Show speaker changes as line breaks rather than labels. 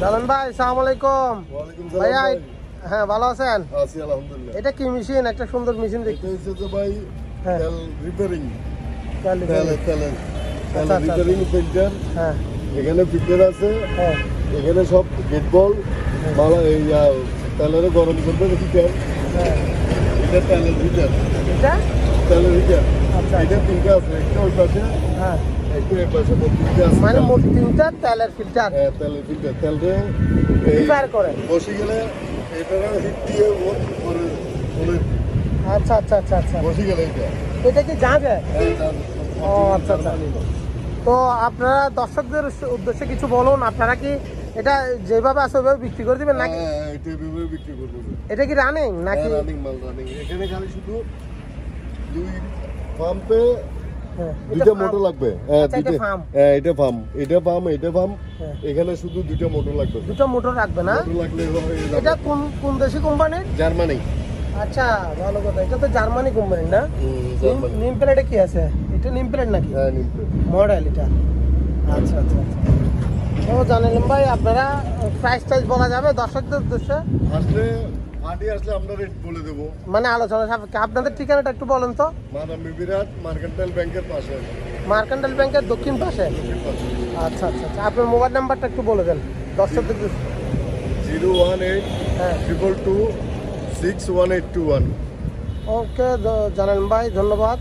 জালান ভাই, আসসালামু আলাইকুম।
ওয়ালাইকুম
ভাইয়া
সালাম।
হ্যাঁ, ভালো আছেন?
আছি আলহামদুলিল্লাহ।
এটা কি মেশিন? একটা সুন্দর মেশিন
এটা
দেখি।
হচ্ছে যে ভাই
হ্যাঁ।
তেল রিপেয়ারিং,
তেল রিপেয়ারিং।
তেল
আচ্ছা, আচ্ছা,
রিপেয়ারিং ফিল্টার।
হ্যাঁ
এখানে ফিল্টার আছে,
হ্যাঁ
এখানে সব গেট বল ভালো এই তেলের গরম করবে ফিল্টার।
হ্যাঁ।
এটা তেলের ফিল্টার,
এটা
তেলের ফিল্টার।
আচ্ছা,
এটা তিনটা আছে, একটা ওই পাশে,
হ্যাঁ,
একটা এই পাশে, মোট তিনটা আছে।
মানে মোট তিনটা তেলের ফিল্টার
হ্যাঁ, তেলের ফিল্টার। তেলটা
রিপেয়ার করে।
বসে গেলে এটা হিট দিয়ে করে
আচ্ছা আচ্ছা আচ্ছা আচ্ছা।
বসে গেলে
এটা কি জাহাজে?
এটা
ও আচ্ছা আচ্ছা। তো আপনারা দর্শকদের উদ্দেশ্যে কিছু বলুন। আপনারা কি এটা যেভাবে আছে ওইভাবে বিক্রি করে দিবেন নাকি?
হ্যাঁ, এটা এভাবে বিক্রি করবো।
এটা কি রানিং নাকি?
রানিং মাল, রানিং। এখানে খালি শুধু দুই পাম্পে
হ্যাঁ,
দুইটা মোটর লাগবে। হ্যাঁ,
আচ্ছা, এটা
দুইটা।
ফার্ম।
হ্যাঁ, এটা পাম্প, এটা পাম্প, এটা পাম্প।
হ্যাঁ।
এখানে শুধু দুইটা মোটর লাগবে।
দুটো মোটর রাখবে না?
মোটর লাগলে
এটা কোন কোন দেশি কোম্পানির?
জার্মানি।
আচ্ছা, ভালো কথা। এটা তো জার্মানি কোম্পানির না?
জার্মানি।
নিম প্লেটে কি আছে? এটা নিম প্লেট নাকি?
হ্যাঁ, নিমপ্লে।
মডেল এটা। আচ্ছা আচ্ছা আচ্ছা। তো জানালেন ভাই, আপনারা প্রাইস টাইস বলা যাবে দর্শকদের উদ্দেশ্যে?
আসলে পার্টি আসলে আমরা রেট বলে দেবো।
মানে আলোচনা সাপেক্ষে। আপনাদের ঠিকানাটা একটু বলেন তো।
মাদামি বিরাট মার্কেন্টাইল ব্যাংকের পাশে।
মার্কেন্টাইল ব্যাংকের দক্ষিণ পাশে। আচ্ছা আচ্ছা আচ্ছা। আপনার মোবাইল নাম্বারটা একটু বলে দেন দর্শকদের উদ্দেশ্যে।
018
হ্যাঁ।
222 61821।
ওকে জানালেন ভাই, ধন্যবাদ।